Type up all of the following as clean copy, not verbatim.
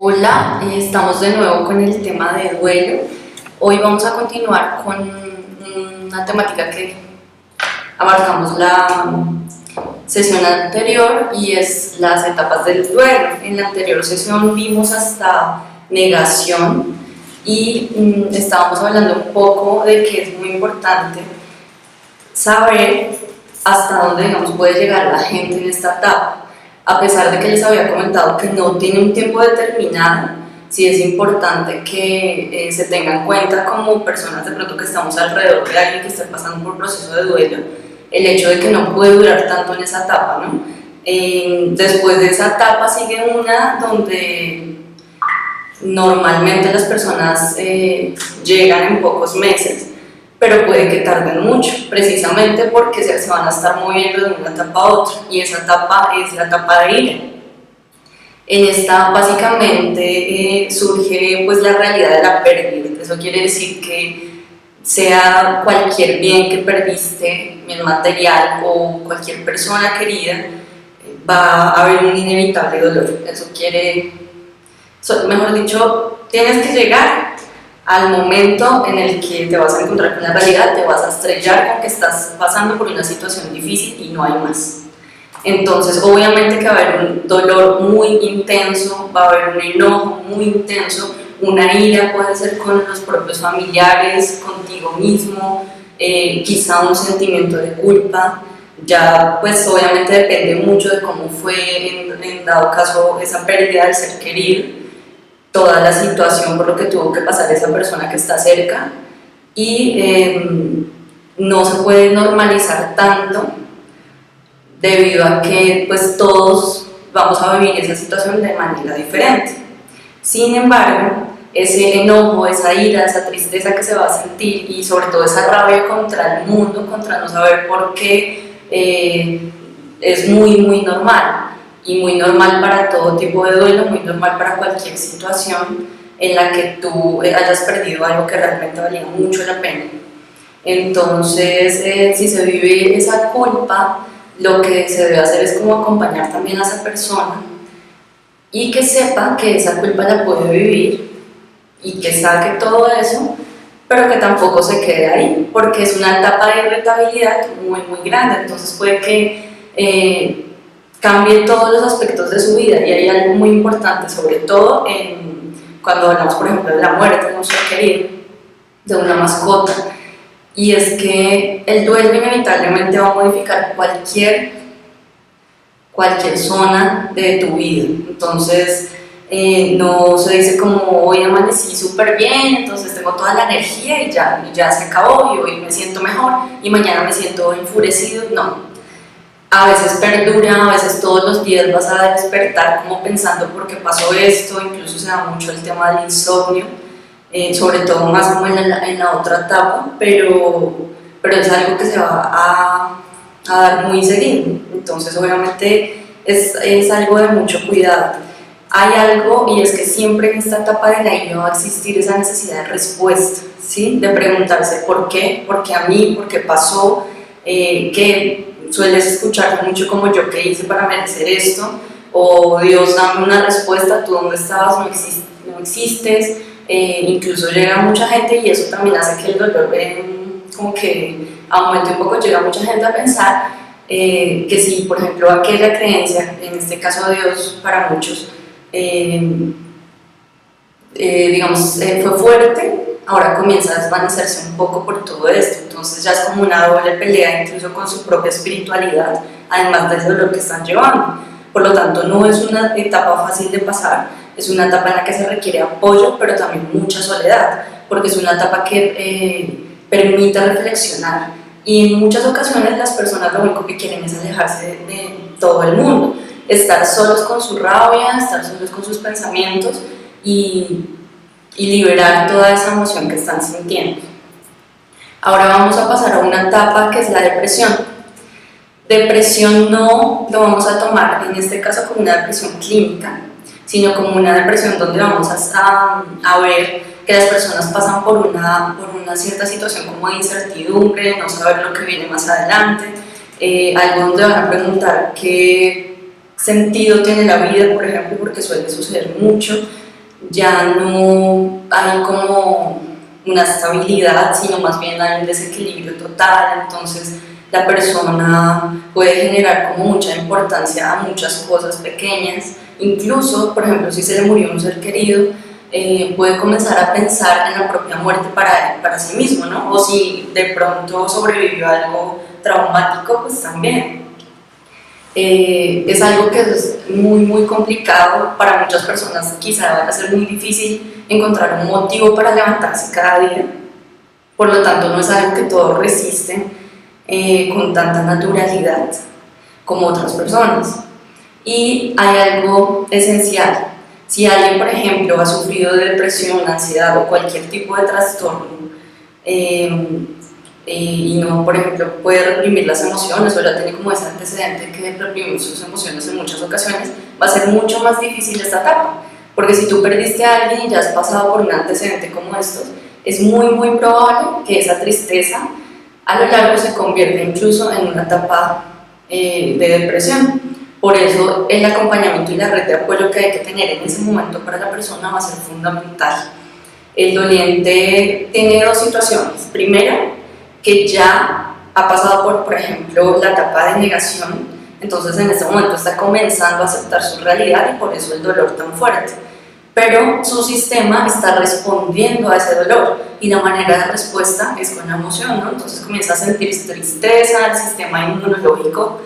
Hola, estamos de nuevo con el tema de duelo. Hoy vamos a continuar con una temática que abarcamos la sesión anterior y es las etapas del duelo. En la anterior sesión vimos hasta negación y estábamos hablando un poco de que es muy importante saber hasta dónde, puede llegar la gente en esta etapa. A pesar de que les había comentado que no tiene un tiempo determinado, sí es importante que se tenga en cuenta como personas de pronto que estamos alrededor de alguien que esté pasando por un proceso de duelo, el hecho de que no puede durar tanto en esa etapa, ¿no? Después de esa etapa sigue una donde normalmente las personas llegan en pocos meses, pero puede que tarden mucho, precisamente porque se van a estar moviendo de una etapa a otra, y esa etapa es la etapa de ira. En esta básicamente surge pues la realidad de la pérdida. Eso quiere decir que sea cualquier bien que perdiste, bien material o cualquier persona querida, va a haber un inevitable dolor. Eso quiere, mejor dicho, tienes que llegar al momento en el que te vas a encontrar con la realidad, te vas a estrellar con que estás pasando por una situación difícil y no hay más. Entonces, obviamente que va a haber un dolor muy intenso, va a haber un enojo muy intenso, una ira puede ser con los propios familiares, contigo mismo, quizá un sentimiento de culpa. Ya, pues obviamente depende mucho de cómo fue en dado caso esa pérdida del ser querido, toda la situación por lo que tuvo que pasar esa persona que está cerca, y no se puede normalizar tanto debido a que pues todos vamos a vivir esa situación de manera diferente. Sin embargo, ese enojo, esa ira, esa tristeza que se va a sentir y sobre todo esa rabia contra el mundo, contra no saber por qué, es muy normal, y muy normal para todo tipo de duelo, muy normal para cualquier situación en la que tú hayas perdido algo que realmente valía mucho la pena. Entonces, si se vive esa culpa, lo que se debe hacer es como acompañar también a esa persona y que sepa que esa culpa la puede vivir y que saque todo eso, pero que tampoco se quede ahí, porque es una etapa de irritabilidad muy grande. Entonces puede que cambie todos los aspectos de su vida. Y hay algo muy importante, sobre todo cuando hablamos, por ejemplo, de la muerte de un ser querido, de una mascota, y es que el duelo inevitablemente va a modificar cualquier zona de tu vida. Entonces, no se dice como hoy amanecí súper bien, entonces tengo toda la energía y ya se acabó, y hoy me siento mejor y mañana me siento enfurecido. No, a veces perdura, a veces todos los días vas a despertar como pensando por qué pasó esto. Incluso se da mucho el tema del insomnio, sobre todo más como en la otra etapa, pero es algo que se va a dar muy seguido. Entonces obviamente es algo de mucho cuidado. Hay algo, y es que siempre en esta etapa de la ira va a existir esa necesidad de respuesta, ¿sí? De preguntarse por qué a mí, por qué pasó, que sueles escuchar mucho como yo qué hice para merecer esto, o Dios dame una respuesta, tú dónde estabas, no existes. Incluso llega mucha gente, y eso también hace que el dolor como que aumente un poco. Llega mucha gente a pensar que si por ejemplo aquella creencia, en este caso Dios para muchos, fue fuerte, ahora comienza a desvanecerse un poco por todo esto. Entonces ya es como una doble pelea incluso con su propia espiritualidad, además del dolor que están llevando. Por lo tanto, no es una etapa fácil de pasar, es una etapa en la que se requiere apoyo, pero también mucha soledad, porque es una etapa que permite reflexionar, y en muchas ocasiones las personas lo único que quieren es alejarse de todo el mundo, estar solos con su rabia, estar solos con sus pensamientos, y liberar toda esa emoción que están sintiendo. Ahora vamos a pasar a una etapa que es la depresión. Depresión no lo vamos a tomar en este caso como una depresión clínica, sino como una depresión donde vamos a ver que las personas pasan por una cierta situación como de incertidumbre, no saber lo que viene más adelante, algo donde van a preguntar qué sentido tiene la vida, por ejemplo, porque suele suceder mucho. ya no hay como una estabilidad, sino más bien hay un desequilibrio total, entonces la persona puede generar como mucha importancia a muchas cosas pequeñas, incluso, por ejemplo, si se le murió un ser querido, puede comenzar a pensar en la propia muerte para sí mismo, ¿no? O si de pronto sobrevivió a algo traumático, pues también. Es algo que es muy complicado para muchas personas, quizá va a ser muy difícil encontrar un motivo para levantarse cada día, por lo tanto no es algo que todos resisten con tanta naturalidad como otras personas. Y hay algo esencial: si alguien, por ejemplo, ha sufrido de depresión, ansiedad o cualquier tipo de trastorno, y no, por ejemplo, puede reprimir las emociones, o ya tiene como ese antecedente que reprime sus emociones en muchas ocasiones, va a ser mucho más difícil esta etapa, porque si tú perdiste a alguien y ya has pasado por un antecedente como estos, es muy probable que esa tristeza a lo largo se convierta incluso en una etapa de depresión. Por eso el acompañamiento y la red de apoyo que hay que tener en ese momento para la persona va a ser fundamental. El doliente tiene dos situaciones. Primero, que ya ha pasado por ejemplo, la etapa de negación, entonces en este momento está comenzando a aceptar su realidad y por eso el dolor tan fuerte. Pero su sistema está respondiendo a ese dolor y la manera de respuesta es con la emoción, ¿no? Entonces comienza a sentir tristeza, el sistema inmunológico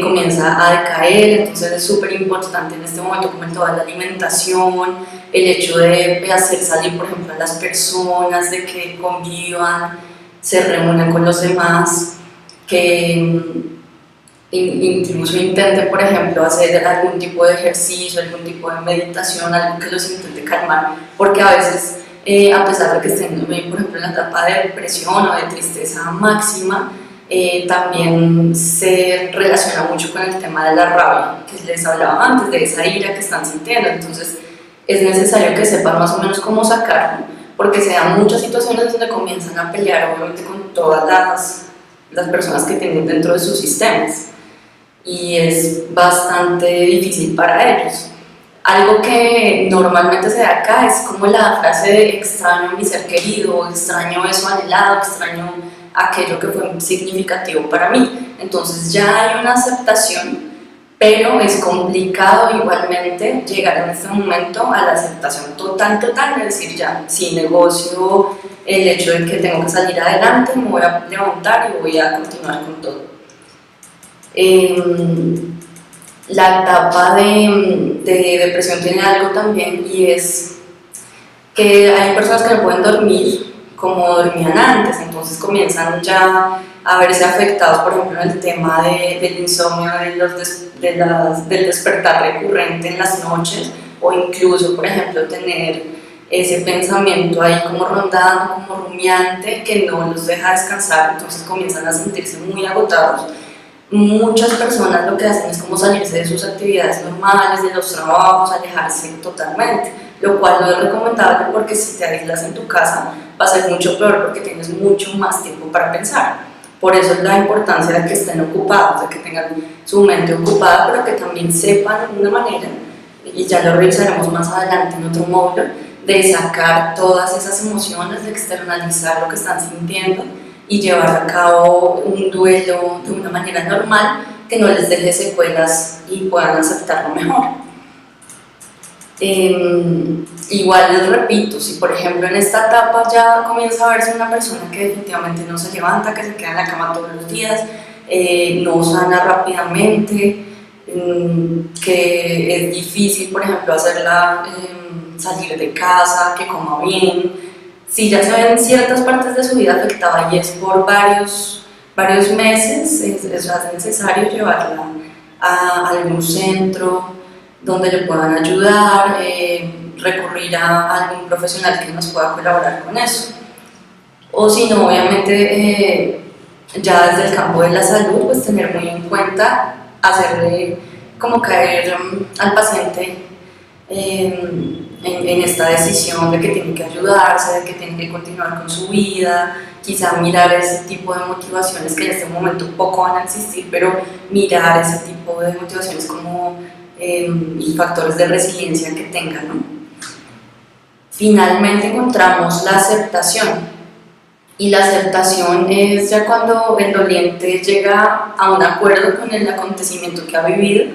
comienza a decaer, entonces es súper importante en este momento como en toda la alimentación, el hecho de hacer salir, por ejemplo, a las personas, de que convivan, se reúnan con los demás, que incluso intenten, por ejemplo, hacer algún tipo de ejercicio, algún tipo de meditación, algo que los intente calmar, porque a veces, a pesar de que estén, por ejemplo, en la etapa de depresión o de tristeza máxima, también se relaciona mucho con el tema de la rabia, que les hablaba antes, de esa ira que están sintiendo. Entonces es necesario que sepan más o menos cómo sacarlo, porque se dan muchas situaciones donde comienzan a pelear, obviamente, con todas las personas que tienen dentro de sus sistemas, y es bastante difícil para ellos. Algo que normalmente se da acá es como la frase de extraño a mi ser querido, extraño eso anhelado, extraño aquello que fue significativo para mí. Entonces ya hay una aceptación, pero es complicado igualmente llegar en este momento a la aceptación total, de decir ya, si negocio el hecho de que tengo que salir adelante, me voy a levantar y voy a continuar con todo. La etapa de depresión tiene algo también, y es que hay personas que no pueden dormir como dormían antes, entonces comienzan ya a verse afectados, por ejemplo, en el tema del insomnio, del despertar recurrente en las noches, o incluso, por ejemplo, tener ese pensamiento ahí como rondando, como rumiante, que no los deja descansar, entonces comienzan a sentirse muy agotados. Muchas personas lo que hacen es como salirse de sus actividades normales, de los trabajos, alejarse totalmente, lo cual no es recomendable, porque si te aíslas en tu casa va a ser mucho peor, porque tienes mucho más tiempo para pensar. Por eso es la importancia de que estén ocupados, de que tengan su mente ocupada, pero que también sepan de una manera, y ya lo revisaremos más adelante en otro módulo, de sacar todas esas emociones, de externalizar lo que están sintiendo y llevar a cabo un duelo de una manera normal, que no les deje secuelas y puedan aceptarlo mejor. Igual les repito, si por ejemplo en esta etapa ya comienza a verse una persona que definitivamente no se levanta, que se queda en la cama todos los días, no sana rápidamente, que es difícil, por ejemplo, hacerla salir de casa, que coma bien, si ya se ven ciertas partes de su vida afectadas y es por varios meses, es necesario llevarla a algún centro donde le puedan ayudar, recurrir a algún profesional que nos pueda colaborar con eso. O si no, obviamente, ya desde el campo de la salud, pues tener muy en cuenta hacerle como caer al paciente en esta decisión de que tiene que ayudarse, de que tiene que continuar con su vida, quizá mirar ese tipo de motivaciones que en este momento poco van a existir, pero mirar ese tipo de motivaciones como y factores de resiliencia que tengan, ¿no? finalmente encontramos la aceptación. Y la aceptación es ya cuando el doliente llega a un acuerdo con el acontecimiento que ha vivido,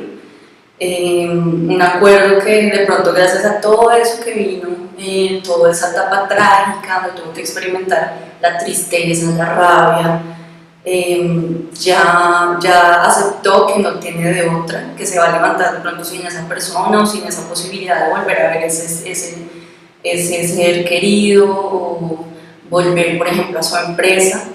un acuerdo que de pronto gracias a todo eso que vino, toda esa etapa trágica donde tuvo que experimentar la tristeza, la rabia, ya aceptó que no tiene de otra, que se va a levantar de pronto sin esa persona o sin esa posibilidad de volver a ver ese ser querido, o volver, por ejemplo, a su empresa,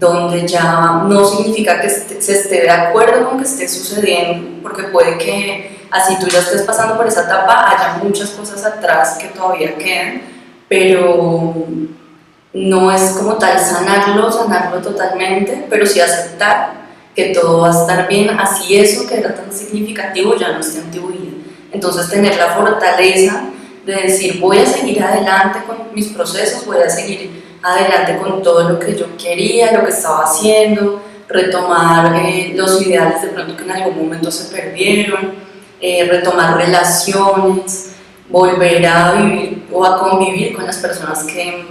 donde ya no significa que se esté de acuerdo con que esté sucediendo, porque puede que así tú ya estés pasando por esa etapa, haya muchas cosas atrás que todavía quedan, pero no es como tal sanarlo totalmente, pero sí aceptar que todo va a estar bien, así eso que era tan significativo ya no esté en tu vida. Entonces tener la fortaleza de decir voy a seguir adelante con mis procesos, voy a seguir adelante con todo lo que yo quería, lo que estaba haciendo, retomar los ideales de pronto que en algún momento se perdieron, retomar relaciones, volver a vivir o a convivir con las personas que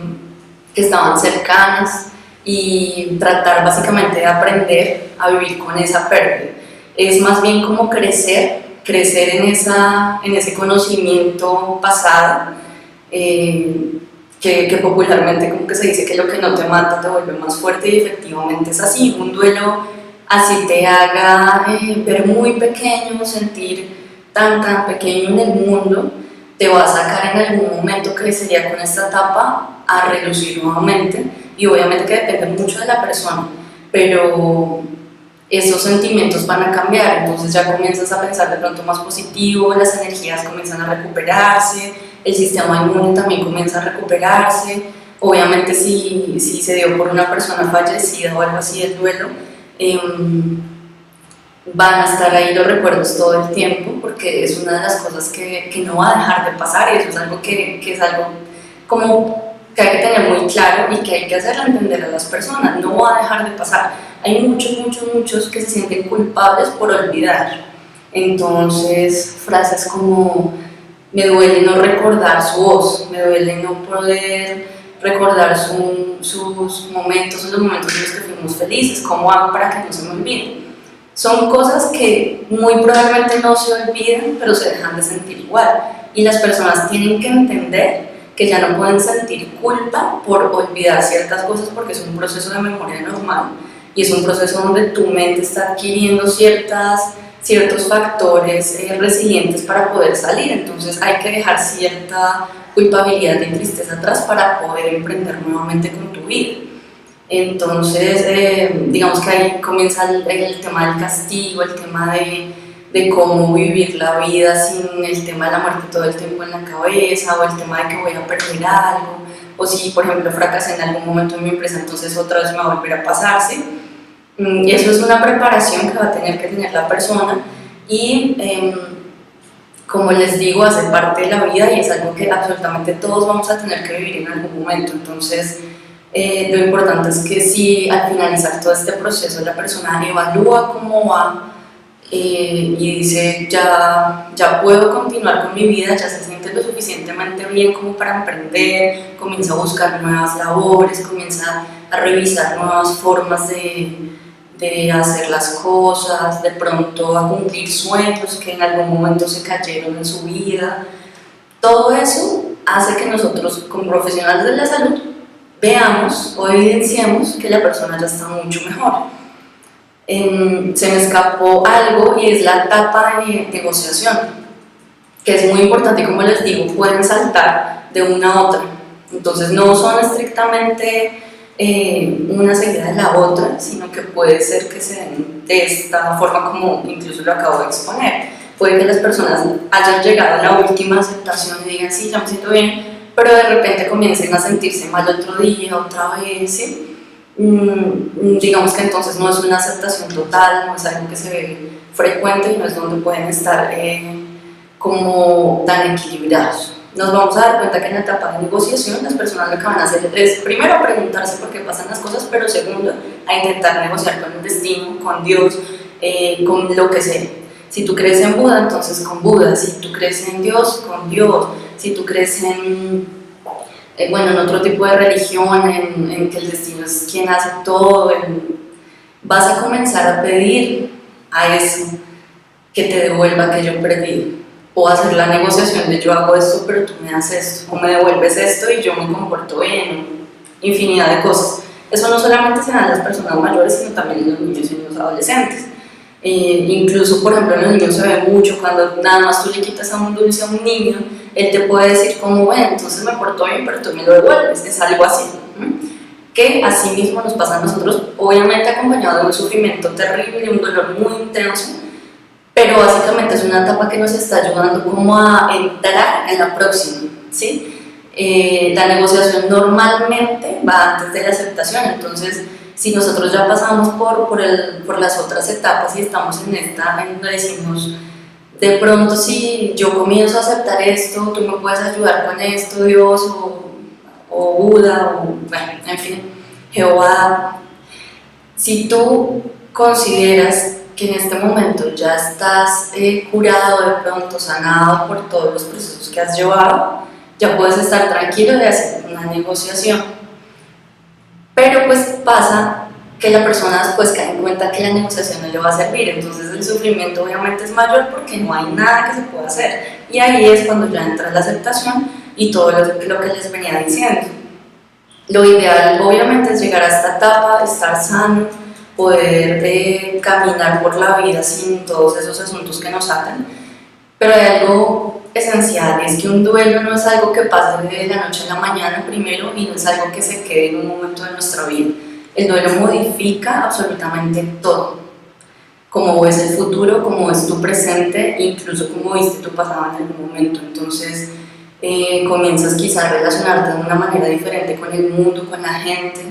estaban cercanas y tratar básicamente de aprender a vivir con esa pérdida. Es más bien como crecer en ese conocimiento pasado, que popularmente como que se dice que lo que no te mata te vuelve más fuerte, y efectivamente es así. Un duelo así te haga ver muy pequeño, sentir tan pequeño en el mundo, te va a sacar en algún momento, que sería con esta etapa, a relucir nuevamente, y obviamente que depende mucho de la persona, pero esos sentimientos van a cambiar, entonces ya comienzas a pensar de pronto más positivo, las energías comienzan a recuperarse, el sistema inmune también comienza a recuperarse. Obviamente si se dio por una persona fallecida o algo así el duelo, van a estar ahí los recuerdos todo el tiempo, porque es una de las cosas que no va a dejar de pasar, y eso es algo que es algo como que hay que tener muy claro y que hay que hacerle entender a las personas, no va a dejar de pasar. Hay muchos que se sienten culpables por olvidar, entonces frases como me duele no recordar su voz, me duele no poder recordar sus momentos, los momentos en los que fuimos felices, ¿cómo hago para que no se me olviden? Son cosas que muy probablemente no se olvidan, pero se dejan de sentir igual, y las personas tienen que entender que ya no pueden sentir culpa por olvidar ciertas cosas, porque es un proceso de memoria normal y es un proceso donde tu mente está adquiriendo ciertos factores resilientes para poder salir. Entonces hay que dejar cierta culpabilidad y tristeza atrás para poder emprender nuevamente con tu vida. Entonces digamos que ahí comienza el tema del castigo, el tema de cómo vivir la vida sin el tema de la muerte todo el tiempo en la cabeza, o el tema de que voy a perder algo, o si por ejemplo fracasé en algún momento en mi empresa, entonces otra vez me va a volver a pasarse. Y eso es una preparación que va a tener que tener la persona, y como les digo, hace parte de la vida y es algo que absolutamente todos vamos a tener que vivir en algún momento. Entonces lo importante es que si al finalizar todo este proceso la persona evalúa cómo va, y dice ya puedo continuar con mi vida, ya se siente lo suficientemente bien como para emprender, comienza a buscar nuevas labores, comienza a revisar nuevas formas de hacer las cosas, de pronto a cumplir sueños que en algún momento se cayeron en su vida. Todo eso hace que nosotros como profesionales de la salud veamos o evidenciemos que la persona ya está mucho mejor. Se me escapó algo, y es la etapa de negociación, que es muy importante, y como les digo, pueden saltar de una a otra, entonces no son estrictamente una seguida de la otra, sino que puede ser que se den de esta forma como incluso lo acabo de exponer. Puede que las personas hayan llegado a la última aceptación y digan sí, ya me siento bien, pero de repente comiencen a sentirse mal otro día, otra vez, ¿sí? Digamos que entonces no es una aceptación total, no es algo que se ve frecuente y no es donde pueden estar como tan equilibrados. Nos vamos a dar cuenta que en la etapa de negociación las personas lo que van a hacer es primero preguntarse por qué pasan las cosas, pero segundo a intentar negociar con el destino, con Dios, con lo que sea. Si tú crees en Buda, entonces con Buda. Si tú crees en Dios, con Dios. Si tú crees en bueno, en otro tipo de religión, en que el destino es quien hace todo, vas a comenzar a pedir a eso que te devuelva aquello perdido. O hacer la negociación de yo hago esto, pero tú me das esto, o me devuelves esto y yo me comporto bien, infinidad de cosas. Eso no solamente se da en las personas mayores, sino también en los niños y en los adolescentes. Incluso, por ejemplo, en los niños se ve mucho cuando nada más tú le quitas a un dulce a un niño, él te puede decir como, bueno, entonces me portó bien, pero tú me lo devuelves, es algo así. Que así mismo nos pasa a nosotros, obviamente acompañado de un sufrimiento terrible, un dolor muy intenso, pero básicamente es una etapa que nos está ayudando como a entrar en la próxima, ¿sí? La negociación normalmente va antes de la aceptación, entonces si nosotros ya pasamos por las otras etapas y estamos en esta, en donde decimos, de pronto si yo comienzo a aceptar esto, tú me puedes ayudar con esto, Dios, o Buda, o bueno, en fin, Jehová, si tú consideras que en este momento ya estás curado, de pronto sanado por todos los procesos que has llevado, ya puedes estar tranquilo de hacer una negociación. Pero pues pasa que la persona después cae en cuenta que la negociación no le va a servir, entonces el sufrimiento obviamente es mayor porque no hay nada que se pueda hacer. Y ahí es cuando ya entra la aceptación y todo lo que les venía diciendo. Lo ideal obviamente es llegar a esta etapa, estar sano, poder caminar por la vida sin todos esos asuntos que nos atan, pero hay algo esencial, es que un duelo no es algo que pase de la noche a la mañana primero y no es algo que se quede en un momento de nuestra vida. El duelo modifica absolutamente todo, cómo ves el futuro, cómo ves tu presente, incluso cómo viste tu pasado en algún momento. Entonces comienzas quizá a relacionarte de una manera diferente con el mundo, con la gente,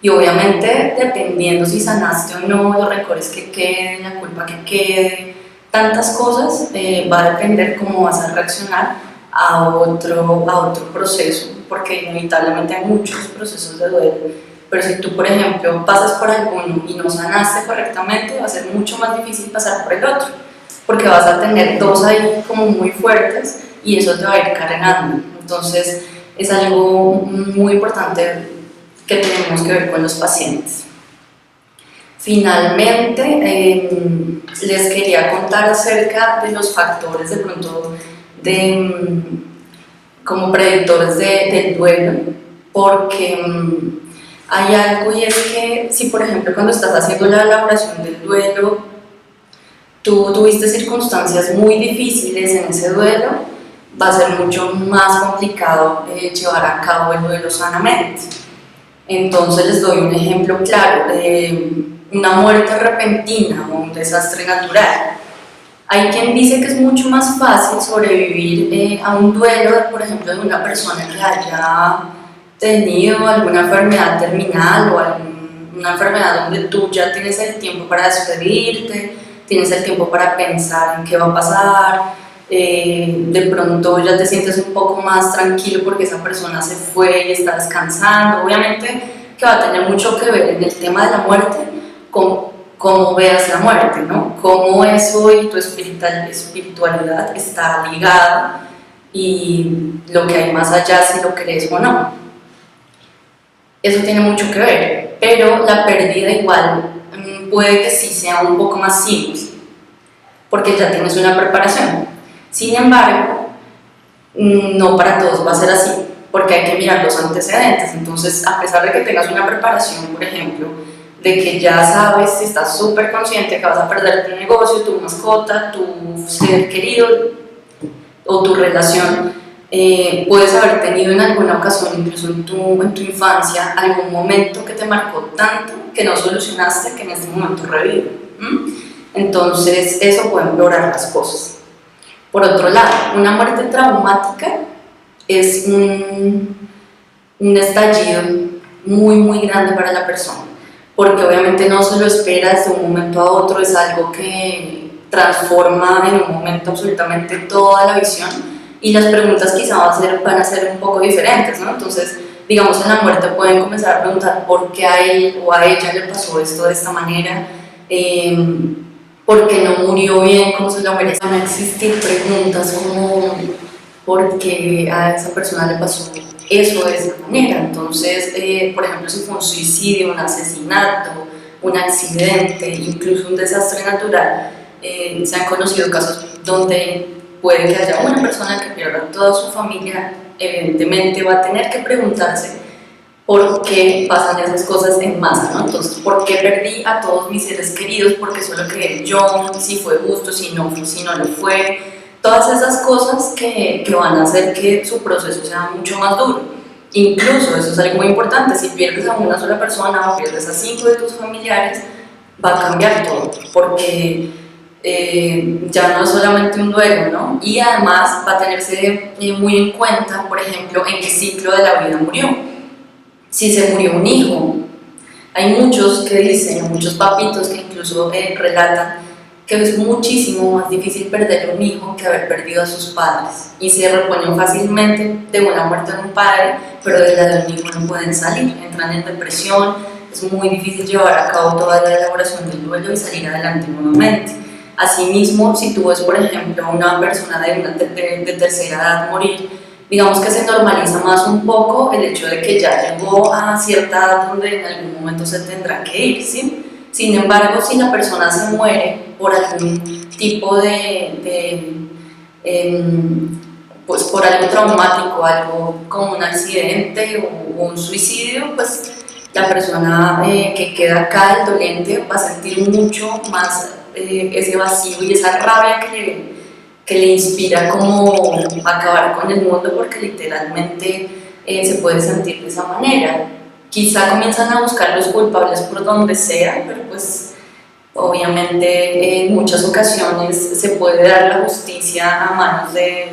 y obviamente dependiendo si sanaste o no, los rencores que queden, la culpa que quede, tantas cosas, va a depender cómo vas a reaccionar a otro proceso, porque inevitablemente hay muchos procesos de duelo, pero si tú, por ejemplo, pasas por alguno y no sanaste correctamente, va a ser mucho más difícil pasar por el otro, porque vas a tener dos ahí como muy fuertes y eso te va a ir cargando. Entonces es algo muy importante que tenemos que ver con los pacientes. Finalmente, les quería contar acerca de los factores de pronto como predictores del duelo, porque hay algo, y es que si por ejemplo cuando estás haciendo la elaboración del duelo, tú tuviste circunstancias muy difíciles en ese duelo, va a ser mucho más complicado llevar a cabo el duelo sanamente. Entonces les doy un ejemplo claro, una muerte repentina o un desastre natural. Hay quien dice que es mucho más fácil sobrevivir a un duelo, por ejemplo, de una persona que haya tenido alguna enfermedad terminal o una enfermedad donde tú ya tienes el tiempo para despedirte, tienes el tiempo para pensar en qué va a pasar, de pronto ya te sientes un poco más tranquilo porque esa persona se fue y está descansando. Obviamente que va a tener mucho que ver en el tema de la muerte con cómo veas la muerte, ¿no? Cómo eso y tu espiritualidad está ligada y lo que hay más allá, si lo crees o no. Eso tiene mucho que ver, pero la pérdida igual puede que sí sea un poco más simple, porque ya tienes una preparación. Sin embargo, no para todos va a ser así, porque hay que mirar los antecedentes. Entonces, a pesar de que tengas una preparación, por ejemplo, de que ya sabes, estás súper consciente que vas a perder tu negocio, tu mascota, tu ser querido o tu relación, puedes haber tenido en alguna ocasión, incluso en tu infancia, algún momento que te marcó tanto que no solucionaste, que en este momento revive. Entonces, eso puede empeorar las cosas. Por otro lado, una muerte traumática es un estallido muy, muy grande para la persona, porque obviamente no se lo espera de un momento a otro, es algo que transforma en un momento absolutamente toda la visión y las preguntas quizá van a ser un poco diferentes, ¿no? Entonces, digamos, en la muerte pueden comenzar a preguntar por qué a él o a ella le pasó esto de esta manera, porque no murió bien como se lo merece. Van a existir preguntas como ¿por qué a esa persona le pasó eso de esa manera. Entonces, por ejemplo, si fue un suicidio, un asesinato, un accidente, incluso un desastre natural, se han conocido casos donde puede que haya una persona que pierda toda su familia, evidentemente va a tener que preguntarse por qué pasan esas cosas en masa, ¿no? Entonces, ¿por qué perdí a todos mis seres queridos? Porque solo creé yo, si fue justo, si no lo fue. Todas esas cosas que van a hacer que su proceso sea mucho más duro. Incluso, eso es algo muy importante, si pierdes a una sola persona o pierdes a 5 de tus familiares, va a cambiar todo, porque ya no es solamente un duelo, ¿no? Y además va a tenerse muy en cuenta, por ejemplo, en qué ciclo de la vida murió. Si se murió un hijo, hay muchos que dicen, muchos papitos que incluso relatan que es muchísimo más difícil perder un hijo que haber perdido a sus padres, y se reponen fácilmente de una muerte de un padre, pero de la de un hijo no pueden salir, entran en depresión, es muy difícil llevar a cabo toda la elaboración del duelo y salir adelante nuevamente. Asimismo, si tú ves, por ejemplo, una persona de tercera edad morir, digamos que se normaliza más un poco el hecho de que ya llegó a cierta edad donde en algún momento se tendrá que ir, ¿sí? Sin embargo, si la persona se muere por algún tipo pues por algo traumático, algo como un accidente o un suicidio, pues la persona que queda acá, el doliente, va a sentir mucho más ese vacío y esa rabia que le inspira como acabar con el mundo, porque literalmente se puede sentir de esa manera. Quizá comienzan a buscar los culpables por donde sea, pero pues obviamente en muchas ocasiones se puede dar la justicia a manos de,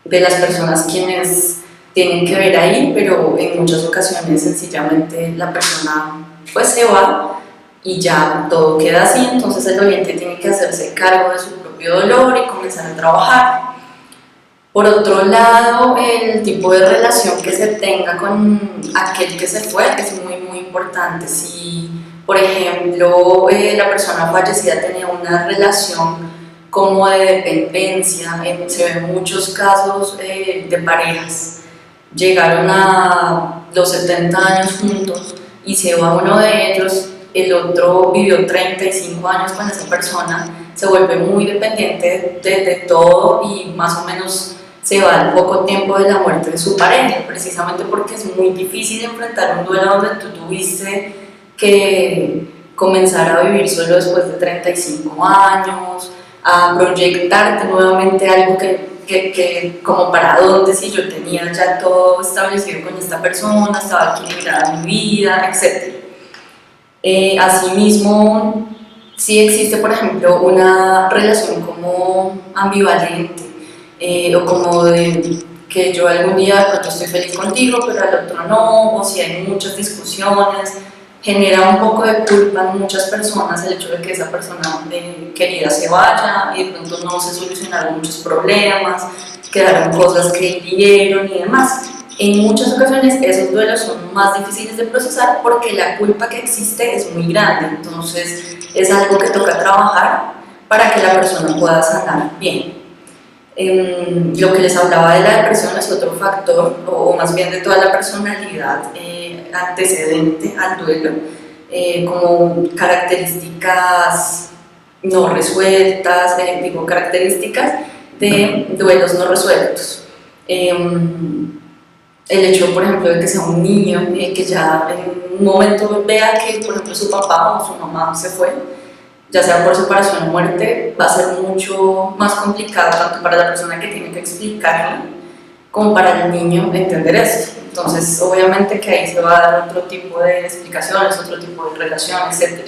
de las personas quienes tienen que ver ahí, pero en muchas ocasiones sencillamente la persona pues se va y ya todo queda así. Entonces el doliente tiene que hacerse cargo de su propio dolor y comenzar a trabajar. Por otro lado, el tipo de relación que se tenga con aquel que se fue es muy importante. Si, por ejemplo, la persona fallecida tenía una relación como de dependencia, se ven muchos casos de parejas, llegaron a los 70 años juntos y se va uno de ellos, el otro vivió 35 años con esa persona, se vuelve muy dependiente de todo y más o menos se va al poco tiempo de la muerte de su pareja, precisamente porque es muy difícil enfrentar un duelo donde tú tuviste que comenzar a vivir solo después de 35 años, a proyectarte nuevamente algo que como para dónde, si yo tenía ya todo establecido con esta persona, estaba equilibrada mi vida, etc. Asimismo, sí existe, por ejemplo, una relación como ambivalente, o como de que yo algún día de pronto estoy feliz contigo, pero al otro no, o si hay muchas discusiones, genera un poco de culpa en muchas personas el hecho de que esa persona querida se vaya y de pronto no se solucionaron muchos problemas, quedaron cosas que hirieron y demás. En muchas ocasiones esos duelos son más difíciles de procesar porque la culpa que existe es muy grande, entonces es algo que toca trabajar para que la persona pueda sanar bien. Lo que les hablaba de la depresión es otro factor, o más bien de toda la personalidad antecedente al duelo, como características no resueltas, características de duelos no resueltos. El hecho, por ejemplo, de que sea un niño que ya en un momento vea que, por ejemplo, su papá o su mamá se fue, ya sea por separación o muerte, va a ser mucho más complicado tanto para la persona que tiene que explicarlo como para el niño entender esto. Entonces, obviamente que ahí se va a dar otro tipo de explicaciones, otro tipo de relación, etc.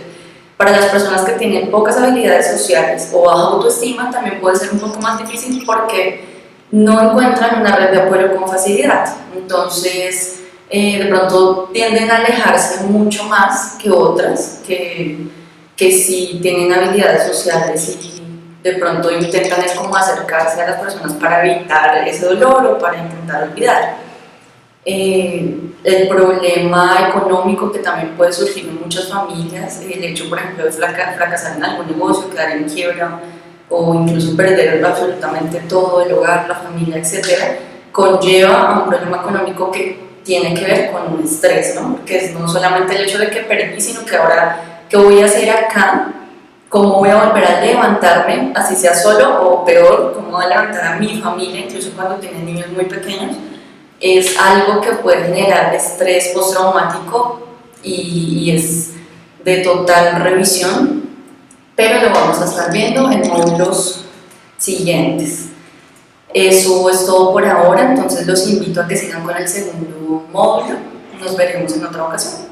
Para las personas que tienen pocas habilidades sociales o baja autoestima, también puede ser un poco más difícil porque no encuentran una red de apoyo con facilidad. Entonces, de pronto tienden a alejarse mucho más que otras, que sí tienen habilidades sociales y de pronto intentan es como acercarse a las personas para evitar ese dolor o para intentar olvidar. El problema económico que también puede surgir en muchas familias, el hecho, por ejemplo, de fracasar en algún negocio, quedar en quiebra o incluso perder absolutamente todo, el hogar, la familia, etc., conlleva a un problema económico que tiene que ver con un estrés, ¿no? Porque es no solamente el hecho de que perdí, sino que ahora, ¿qué voy a hacer acá? ¿Cómo voy a volver a levantarme, así sea solo o peor, cómo voy a levantar a mi familia, incluso cuando tienen niños muy pequeños? Es algo que puede generar estrés postraumático y es de total revisión, pero lo vamos a estar viendo en módulos siguientes. Eso es todo por ahora, entonces los invito a que sigan con el segundo módulo. Nos veremos en otra ocasión.